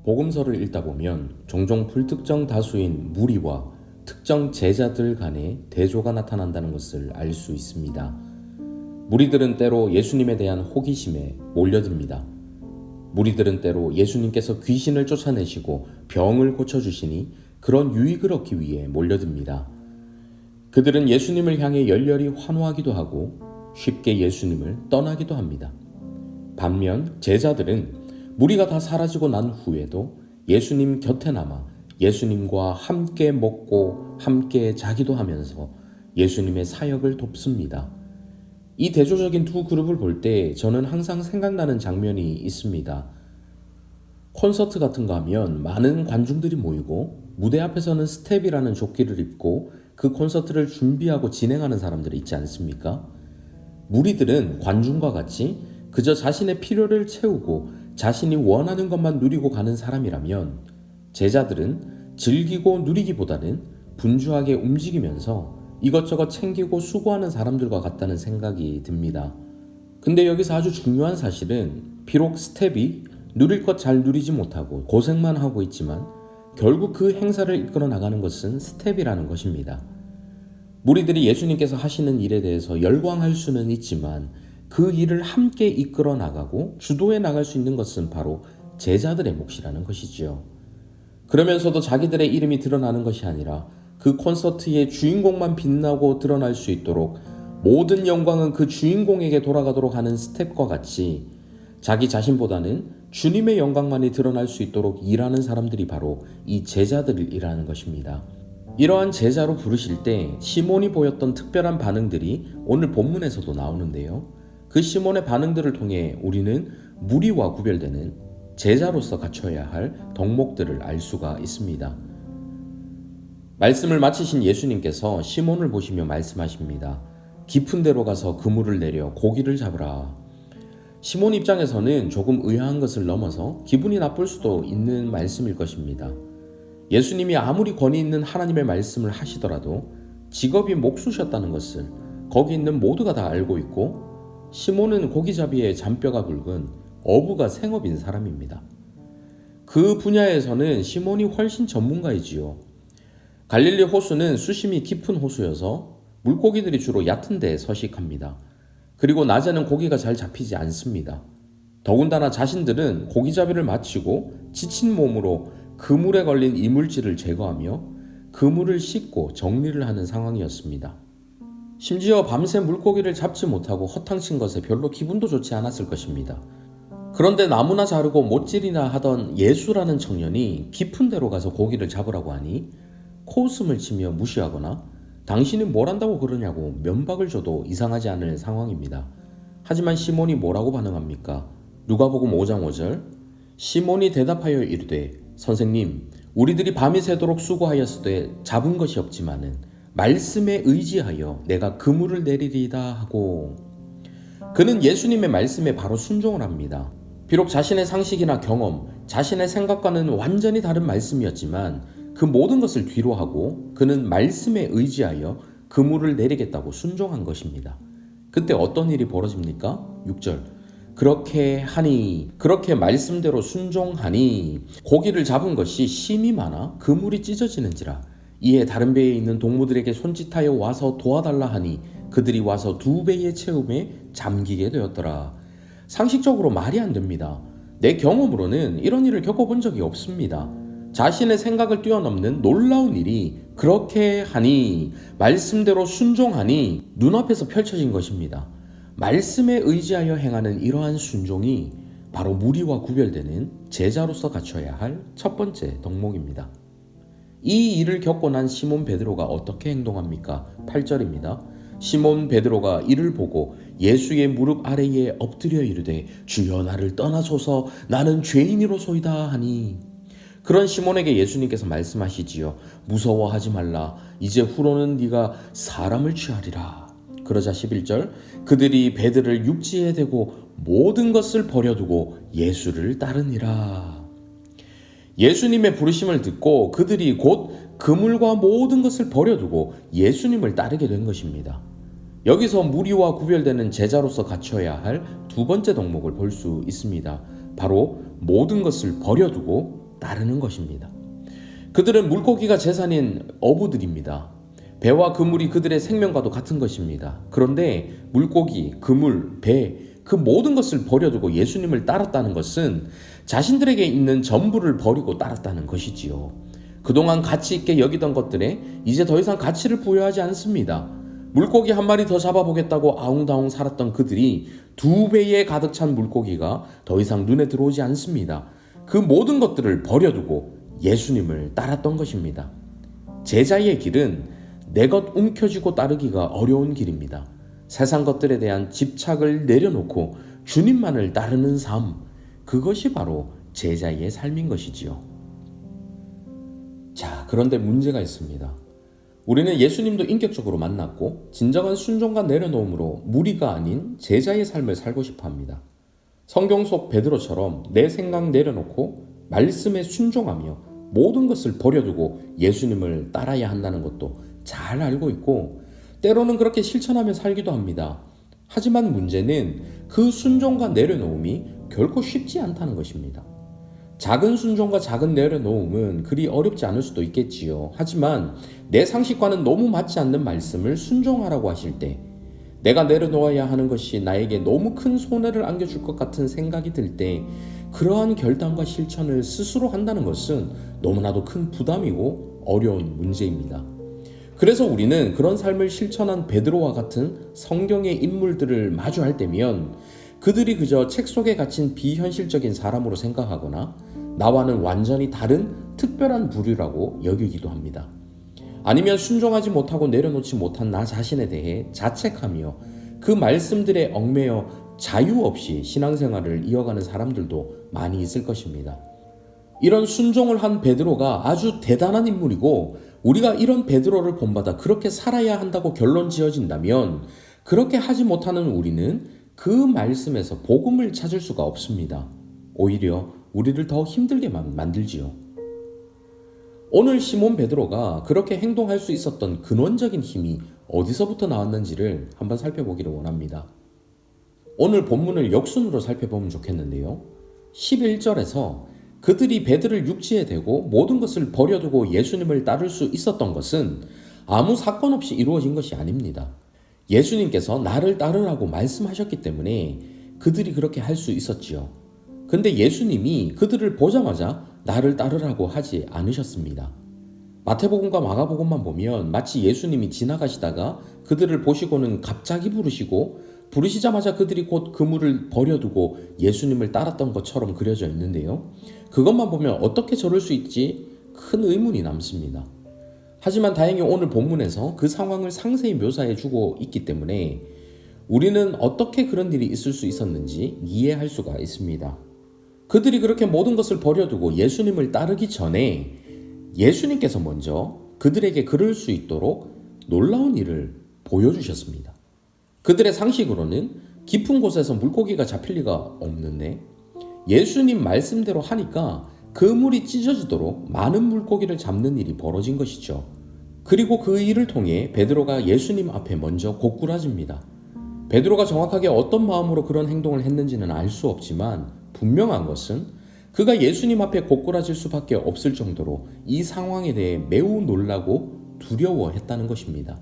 복음서를 읽다 보면 종종 불특정 다수인 무리와 특정 제자들 간의 대조가 나타난다는 것을 알 수 있습니다. 무리들은 때로 예수님에 대한 호기심에 몰려듭니다. 무리들은 때로 예수님께서 귀신을 쫓아내시고 병을 고쳐주시니 그런 유익을 얻기 위해 몰려듭니다. 그들은 예수님을 향해 열렬히 환호하기도 하고 쉽게 예수님을 떠나기도 합니다. 반면 제자들은 무리가 다 사라지고 난 후에도 예수님 곁에 남아 예수님과 함께 먹고 함께 자기도 하면서 예수님의 사역을 돕습니다. 이 대조적인 두 그룹을 볼 때 저는 항상 생각나는 장면이 있습니다. 콘서트 같은 거 하면 많은 관중들이 모이고 무대 앞에서는 스텝이라는 조끼를 입고 그 콘서트를 준비하고 진행하는 사람들이 있지 않습니까? 무리들은 관중과 같이 그저 자신의 필요를 채우고 자신이 원하는 것만 누리고 가는 사람이라면 제자들은 즐기고 누리기보다는 분주하게 움직이면서 이것저것 챙기고 수고하는 사람들과 같다는 생각이 듭니다. 근데 여기서 아주 중요한 사실은 비록 스텝이 누릴 것 잘 누리지 못하고 고생만 하고 있지만 결국 그 행사를 이끌어 나가는 것은 스텝이라는 것입니다. 무리들이 예수님께서 하시는 일에 대해서 열광할 수는 있지만 그 일을 함께 이끌어 나가고 주도해 나갈 수 있는 것은 바로 제자들의 몫이라는 것이지요. 그러면서도 자기들의 이름이 드러나는 것이 아니라 그 콘서트의 주인공만 빛나고 드러날 수 있도록 모든 영광은 그 주인공에게 돌아가도록 하는 스텝과 같이 자기 자신보다는 주님의 영광만이 드러날 수 있도록 일하는 사람들이 바로 이 제자들이라는 것입니다. 이러한 제자로 부르실 때 시몬이 보였던 특별한 반응들이 오늘 본문에서도 나오는데요. 그 시몬의 반응들을 통해 우리는 무리와 구별되는 제자로서 갖춰야 할 덕목들을 알 수가 있습니다. 말씀을 마치신 예수님께서 시몬을 보시며 말씀하십니다. 깊은 데로 가서 그물을 내려 고기를 잡으라. 시몬 입장에서는 조금 의아한 것을 넘어서 기분이 나쁠 수도 있는 말씀일 것입니다. 예수님이 아무리 권위 있는 하나님의 말씀을 하시더라도 직업이 목수셨다는 것을 거기 있는 모두가 다 알고 있고 시몬은 고기잡이의 잔뼈가 굵은 어부가 생업인 사람입니다. 그 분야에서는 시몬이 훨씬 전문가이지요. 갈릴리 호수는 수심이 깊은 호수여서 물고기들이 주로 얕은 데에 서식합니다. 그리고 낮에는 고기가 잘 잡히지 않습니다. 더군다나 자신들은 고기잡이를 마치고 지친 몸으로 그물에 걸린 이물질을 제거하며 그물을 씻고 정리를 하는 상황이었습니다. 심지어 밤새 물고기를 잡지 못하고 허탕친 것에 별로 기분도 좋지 않았을 것입니다. 그런데 나무나 자르고 못질이나 하던 예수라는 청년이 깊은 데로 가서 고기를 잡으라고 하니 코웃음을 치며 무시하거나 당신이 뭘 한다고 그러냐고 면박을 줘도 이상하지 않을 상황입니다. 하지만 시몬이 뭐라고 반응합니까? 누가복음 5장 5절 시몬이 대답하여 이르되 선생님 우리들이 밤이 새도록 수고하였으되 잡은 것이 없지만은 말씀에 의지하여 내가 그물을 내리리이다 하고 그는 예수님의 말씀에 바로 순종을 합니다. 비록 자신의 상식이나 경험, 자신의 생각과는 완전히 다른 말씀이었지만 그 모든 것을 뒤로 하고 그는 말씀에 의지하여 그물을 내리겠다고 순종한 것입니다. 그때 어떤 일이 벌어집니까? 6절 그렇게 말씀대로 순종하니 고기를 잡은 것이 심이 많아 그물이 찢어지는지라 이에 다른 배에 있는 동무들에게 손짓하여 와서 도와달라 하니 그들이 와서 2배의 채움에 잠기게 되었더라. 상식적으로 말이 안 됩니다. 내 경험으로는 이런 일을 겪어본 적이 없습니다. 자신의 생각을 뛰어넘는 놀라운 일이 그렇게 하니 말씀대로 순종하니 눈앞에서 펼쳐진 것입니다. 말씀에 의지하여 행하는 이러한 순종이 바로 무리와 구별되는 제자로서 갖춰야 할 첫 번째 덕목입니다. 이 일을 겪고 난 시몬 베드로가 어떻게 행동합니까? 8절입니다. 시몬 베드로가 이를 보고 예수의 무릎 아래에 엎드려 이르되 주여 나를 떠나소서 나는 죄인이로소이다 하니 그런 시몬에게 예수님께서 말씀하시지요. 무서워하지 말라. 이제 후로는 네가 사람을 취하리라. 그러자 11절 그들이 배들을 육지에 대고 모든 것을 버려두고 예수를 따르니라. 예수님의 부르심을 듣고 그들이 곧 그물과 모든 것을 버려두고 예수님을 따르게 된 것입니다. 여기서 무리와 구별되는 제자로서 갖춰야 할 두 번째 덕목을 볼 수 있습니다. 바로 모든 것을 버려두고 따르는 것입니다. 그들은 물고기가 재산인 어부들입니다. 배와 그물이 그들의 생명과도 같은 것입니다. 그런데 물고기, 그물, 배, 그 모든 것을 버려두고 예수님을 따랐다는 것은 자신들에게 있는 전부를 버리고 따랐다는 것이지요. 그동안 가치 있게 여기던 것들에 이제 더 이상 가치를 부여하지 않습니다. 물고기 한 마리 더 잡아보겠다고 아웅다웅 살았던 그들이 2배에 가득 찬 물고기가 더 이상 눈에 들어오지 않습니다. 그 모든 것들을 버려두고 예수님을 따랐던 것입니다. 제자의 길은 내 것 움켜쥐고 따르기가 어려운 길입니다. 세상 것들에 대한 집착을 내려놓고 주님만을 따르는 삶, 그것이 바로 제자의 삶인 것이지요. 자, 그런데 문제가 있습니다. 우리는 예수님도 인격적으로 만났고 진정한 순종과 내려놓음으로 무리가 아닌 제자의 삶을 살고 싶어 합니다. 성경 속 베드로처럼 내 생각 내려놓고 말씀에 순종하며 모든 것을 버려두고 예수님을 따라야 한다는 것도 잘 알고 있고 때로는 그렇게 실천하며 살기도 합니다. 하지만 문제는 그 순종과 내려놓음이 결코 쉽지 않다는 것입니다. 작은 순종과 작은 내려놓음은 그리 어렵지 않을 수도 있겠지요. 하지만 내 상식과는 너무 맞지 않는 말씀을 순종하라고 하실 때 내가 내려놓아야 하는 것이 나에게 너무 큰 손해를 안겨줄 것 같은 생각이 들 때 그러한 결단과 실천을 스스로 한다는 것은 너무나도 큰 부담이고 어려운 문제입니다. 그래서 우리는 그런 삶을 실천한 베드로와 같은 성경의 인물들을 마주할 때면 그들이 그저 책 속에 갇힌 비현실적인 사람으로 생각하거나 나와는 완전히 다른 특별한 부류라고 여기기도 합니다. 아니면 순종하지 못하고 내려놓지 못한 나 자신에 대해 자책하며 그 말씀들에 얽매여 자유 없이 신앙생활을 이어가는 사람들도 많이 있을 것입니다. 이런 순종을 한 베드로가 아주 대단한 인물이고 우리가 이런 베드로를 본받아 그렇게 살아야 한다고 결론 지어진다면 그렇게 하지 못하는 우리는 그 말씀에서 복음을 찾을 수가 없습니다. 오히려 우리를 더 힘들게만 만들지요. 오늘 시몬 베드로가 그렇게 행동할 수 있었던 근원적인 힘이 어디서부터 나왔는지를 한번 살펴보기를 원합니다. 오늘 본문을 역순으로 살펴보면 좋겠는데요. 11절에서 그들이 배들을 육지에 대고 모든 것을 버려두고 예수님을 따를 수 있었던 것은 아무 사건 없이 이루어진 것이 아닙니다. 예수님께서 나를 따르라고 말씀하셨기 때문에 그들이 그렇게 할 수 있었지요. 근데 예수님이 그들을 보자마자 나를 따르라고 하지 않으셨습니다. 마태복음과 마가복음만 보면 마치 예수님이 지나가시다가 그들을 보시고는 갑자기 부르시자마자 그들이 곧 그물을 버려두고 예수님을 따랐던 것처럼 그려져 있는데요. 그것만 보면 어떻게 저럴 수 있지? 큰 의문이 남습니다. 하지만 다행히 오늘 본문에서 그 상황을 상세히 묘사해 주고 있기 때문에 우리는 어떻게 그런 일이 있을 수 있었는지 이해할 수가 있습니다. 그들이 그렇게 모든 것을 버려두고 예수님을 따르기 전에 예수님께서 먼저 그들에게 그럴 수 있도록 놀라운 일을 보여주셨습니다. 그들의 상식으로는 깊은 곳에서 물고기가 잡힐 리가 없는데 예수님 말씀대로 하니까 그물이 찢어지도록 많은 물고기를 잡는 일이 벌어진 것이죠. 그리고 그 일을 통해 베드로가 예수님 앞에 먼저 고꾸라집니다. 베드로가 정확하게 어떤 마음으로 그런 행동을 했는지는 알 수 없지만 분명한 것은 그가 예수님 앞에 고꾸라질 수밖에 없을 정도로 이 상황에 대해 매우 놀라고 두려워했다는 것입니다.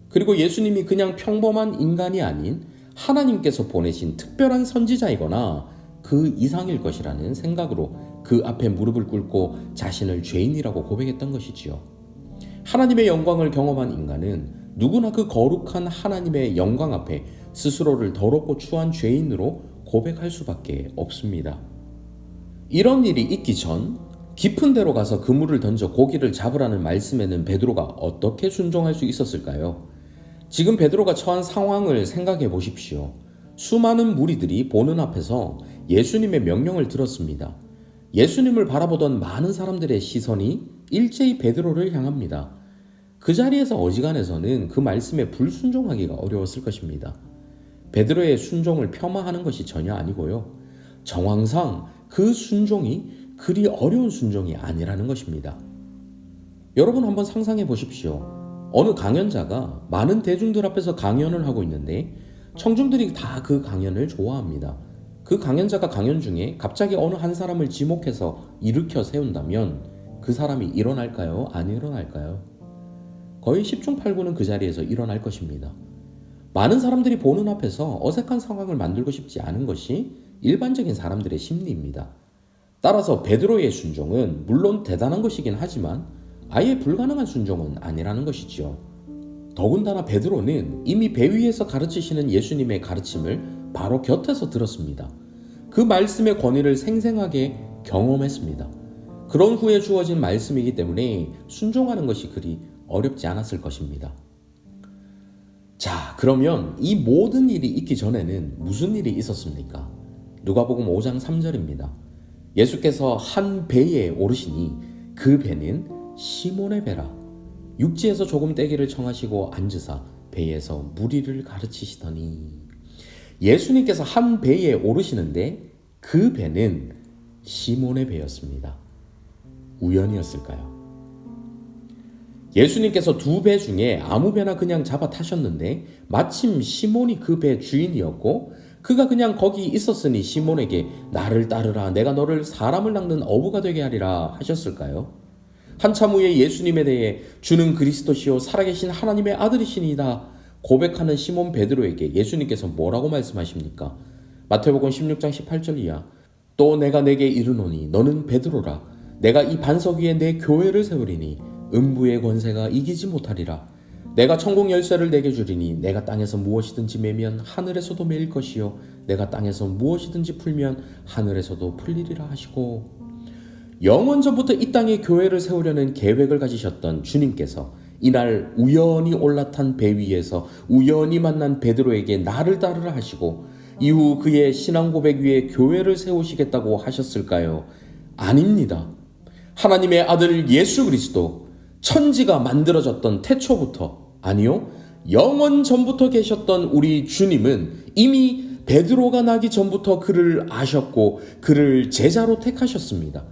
그리고 예수님이 그냥 평범한 인간이 아닌 하나님께서 보내신 특별한 선지자이거나 그 이상일 것이라는 생각으로 그 앞에 무릎을 꿇고 자신을 죄인이라고 고백했던 것이지요. 하나님의 영광을 경험한 인간은 누구나 그 거룩한 하나님의 영광 앞에 스스로를 더럽고 추한 죄인으로 고백할 수밖에 없습니다. 이런 일이 있기 전 깊은 데로 가서 그물을 던져 고기를 잡으라는 말씀에는 베드로가 어떻게 순종할 수 있었을까요? 지금 베드로가 처한 상황을 생각해 보십시오. 수많은 무리들이 보는 앞에서 예수님의 명령을 들었습니다. 예수님을 바라보던 많은 사람들의 시선이 일제히 베드로를 향합니다. 그 자리에서 어지간해서는 그 말씀에 불순종하기가 어려웠을 것입니다. 베드로의 순종을 폄하하는 것이 전혀 아니고요. 정황상 그 순종이 그리 어려운 순종이 아니라는 것입니다. 여러분 한번 상상해 보십시오. 어느 강연자가 많은 대중들 앞에서 강연을 하고 있는데 청중들이 다 그 강연을 좋아합니다. 그 강연자가 강연 중에 갑자기 어느 한 사람을 지목해서 일으켜 세운다면 그 사람이 일어날까요? 안 일어날까요? 거의 10중 8구는 그 자리에서 일어날 것입니다. 많은 사람들이 보는 앞에서 어색한 상황을 만들고 싶지 않은 것이 일반적인 사람들의 심리입니다. 따라서 베드로의 순종은 물론 대단한 것이긴 하지만 아예 불가능한 순종은 아니라는 것이지요. 더군다나 베드로는 이미 배 위에서 가르치시는 예수님의 가르침을 바로 곁에서 들었습니다. 그 말씀의 권위를 생생하게 경험했습니다. 그런 후에 주어진 말씀이기 때문에 순종하는 것이 그리 어렵지 않았을 것입니다. 자, 그러면 이 모든 일이 있기 전에는 무슨 일이 있었습니까? 누가복음 5장 3절입니다. 예수께서 한 배에 오르시니 그 배는 시몬의 배라. 육지에서 조금 떼기를 청하시고 앉으사 배에서 무리를 가르치시더니. 예수님께서 한 배에 오르시는데 그 배는 시몬의 배였습니다. 우연이었을까요? 예수님께서 두 배 중에 아무 배나 그냥 잡아 타셨는데 마침 시몬이 그 배 주인이었고 그가 그냥 거기 있었으니 시몬에게 나를 따르라 내가 너를 사람을 낚는 어부가 되게 하리라 하셨을까요? 한참 후에 예수님에 대해 주는 그리스도시요 살아계신 하나님의 아들이시니이다 고백하는 시몬 베드로에게 예수님께서 뭐라고 말씀하십니까? 마태복음 16장 18절 이하 또 내가 내게 이르노니 너는 베드로라 내가 이 반석 위에 내 교회를 세우리니 음부의 권세가 이기지 못하리라. 내가 천국 열쇠를 내게 주리니 내가 땅에서 무엇이든지 매면 하늘에서도 매일 것이요 내가 땅에서 무엇이든지 풀면 하늘에서도 풀리리라 하시고 영원전부터 이 땅에 교회를 세우려는 계획을 가지셨던 주님께서 이날 우연히 올라탄 배 위에서 우연히 만난 베드로에게 나를 따르라 하시고 이후 그의 신앙 고백 위에 교회를 세우시겠다고 하셨을까요? 아닙니다. 하나님의 아들 예수 그리스도 천지가 만들어졌던 태초부터 아니요 영원 전부터 계셨던 우리 주님은 이미 베드로가 나기 전부터 그를 아셨고 그를 제자로 택하셨습니다.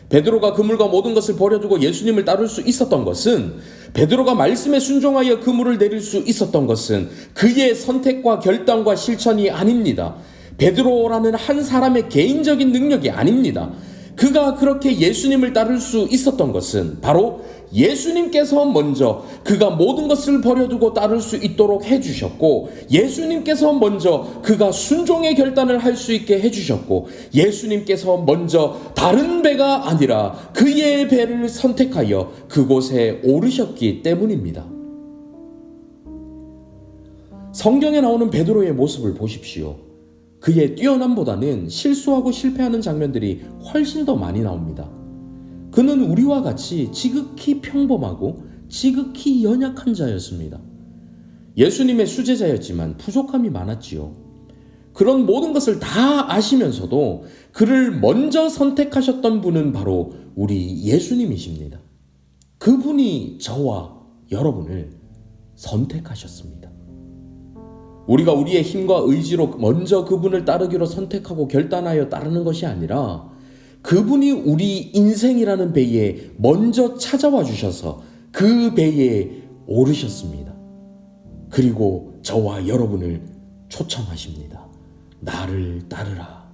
베드로가 그물과 모든 것을 버려두고 예수님을 따를 수 있었던 것은 베드로가 말씀에 순종하여 그물을 내릴 수 있었던 것은 그의 선택과 결단과 실천이 아닙니다. 베드로라는 한 사람의 개인적인 능력이 아닙니다. 그가 그렇게 예수님을 따를 수 있었던 것은 바로 예수님께서 먼저 그가 모든 것을 버려두고 따를 수 있도록 해주셨고 예수님께서 먼저 그가 순종의 결단을 할 수 있게 해주셨고 예수님께서 먼저 다른 배가 아니라 그의 배를 선택하여 그곳에 오르셨기 때문입니다. 성경에 나오는 베드로의 모습을 보십시오. 그의 뛰어남보다는 실수하고 실패하는 장면들이 훨씬 더 많이 나옵니다. 그는 우리와 같이 지극히 평범하고 지극히 연약한 자였습니다. 예수님의 수제자였지만 부족함이 많았지요. 그런 모든 것을 다 아시면서도 그를 먼저 선택하셨던 분은 바로 우리 예수님이십니다. 그분이 저와 여러분을 선택하셨습니다. 우리가 우리의 힘과 의지로 먼저 그분을 따르기로 선택하고 결단하여 따르는 것이 아니라 그분이 우리 인생이라는 배에 먼저 찾아와 주셔서 그 배에 오르셨습니다. 그리고 저와 여러분을 초청하십니다. 나를 따르라.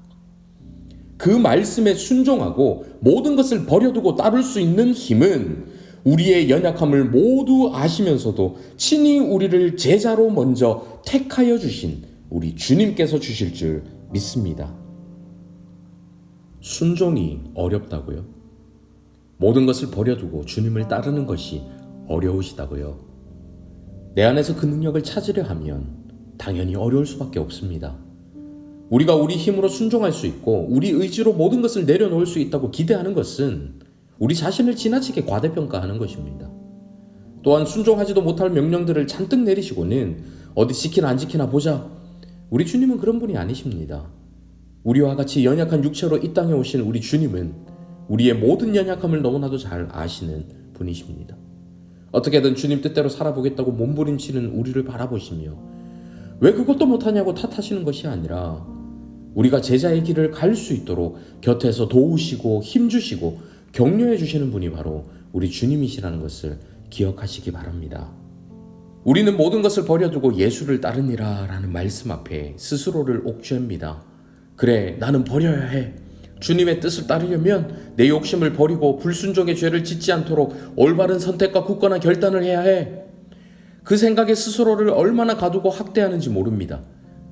그 말씀에 순종하고 모든 것을 버려두고 따를 수 있는 힘은 우리의 연약함을 모두 아시면서도 친히 우리를 제자로 먼저 택하여 주신 우리 주님께서 주실 줄 믿습니다. 순종이 어렵다고요? 모든 것을 버려두고 주님을 따르는 것이 어려우시다고요? 내 안에서 그 능력을 찾으려 하면 당연히 어려울 수밖에 없습니다. 우리가 우리 힘으로 순종할 수 있고 우리 의지로 모든 것을 내려놓을 수 있다고 기대하는 것은 우리 자신을 지나치게 과대평가하는 것입니다. 또한 순종하지도 못할 명령들을 잔뜩 내리시고는 어디 지키나 안 지키나 보자. 우리 주님은 그런 분이 아니십니다. 우리와 같이 연약한 육체로 이 땅에 오신 우리 주님은 우리의 모든 연약함을 너무나도 잘 아시는 분이십니다. 어떻게든 주님 뜻대로 살아보겠다고 몸부림치는 우리를 바라보시며 왜 그것도 못하냐고 탓하시는 것이 아니라 우리가 제자의 길을 갈 수 있도록 곁에서 도우시고 힘주시고 격려해 주시는 분이 바로 우리 주님이시라는 것을 기억하시기 바랍니다. 우리는 모든 것을 버려두고 예수를 따르니라 라는 말씀 앞에 스스로를 옥죄합니다. 그래, 나는 버려야 해. 주님의 뜻을 따르려면 내 욕심을 버리고 불순종의 죄를 짓지 않도록 올바른 선택과 굳건한 결단을 해야 해. 그 생각에 스스로를 얼마나 가두고 학대하는지 모릅니다.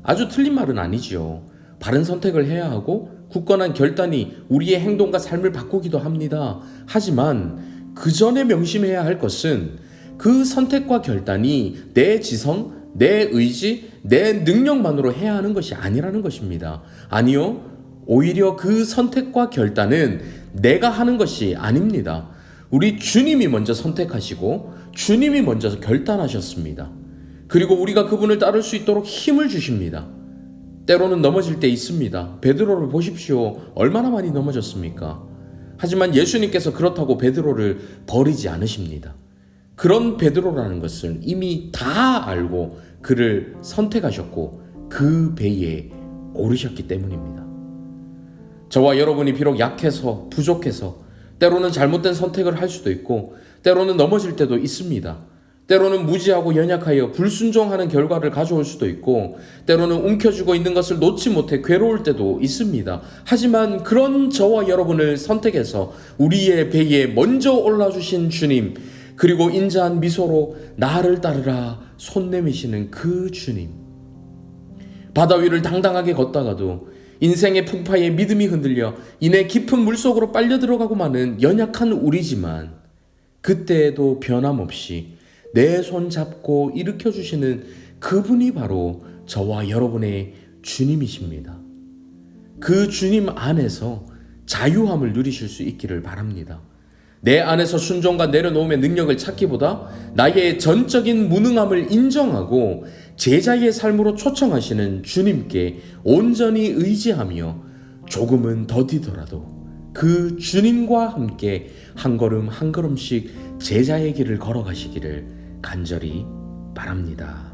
아주 틀린 말은 아니지요. 바른 선택을 해야 하고 굳건한 결단이 우리의 행동과 삶을 바꾸기도 합니다. 하지만 그 전에 명심해야 할 것은 그 선택과 결단이 내 지성, 내 의지, 내 능력만으로 해야 하는 것이 아니라는 것입니다. 아니요, 오히려 그 선택과 결단은 내가 하는 것이 아닙니다. 우리 주님이 먼저 선택하시고 주님이 먼저 결단하셨습니다. 그리고 우리가 그분을 따를 수 있도록 힘을 주십니다. 때로는 넘어질 때 있습니다. 베드로를 보십시오. 얼마나 많이 넘어졌습니까? 하지만 예수님께서 그렇다고 베드로를 버리지 않으십니다. 그런 베드로라는 것을 이미 다 알고 그를 선택하셨고 그 배에 오르셨기 때문입니다. 저와 여러분이 비록 약해서 부족해서 때로는 잘못된 선택을 할 수도 있고 때로는 넘어질 때도 있습니다. 때로는 무지하고 연약하여 불순종하는 결과를 가져올 수도 있고 때로는 움켜쥐고 있는 것을 놓지 못해 괴로울 때도 있습니다. 하지만 그런 저와 여러분을 선택해서 우리의 배에 먼저 올라주신 주님, 그리고 인자한 미소로 나를 따르라 손 내미시는 그 주님, 바다 위를 당당하게 걷다가도 인생의 풍파에 믿음이 흔들려 이내 깊은 물속으로 빨려 들어가고 마는 연약한 우리지만 그때에도 변함없이 내 손 잡고 일으켜 주시는 그분이 바로 저와 여러분의 주님이십니다. 그 주님 안에서 자유함을 누리실 수 있기를 바랍니다. 내 안에서 순종과 내려놓음의 능력을 찾기보다 나의 전적인 무능함을 인정하고 제자의 삶으로 초청하시는 주님께 온전히 의지하며 조금은 더디더라도 그 주님과 함께 한 걸음 한 걸음씩 제자의 길을 걸어가시기를 간절히 바랍니다.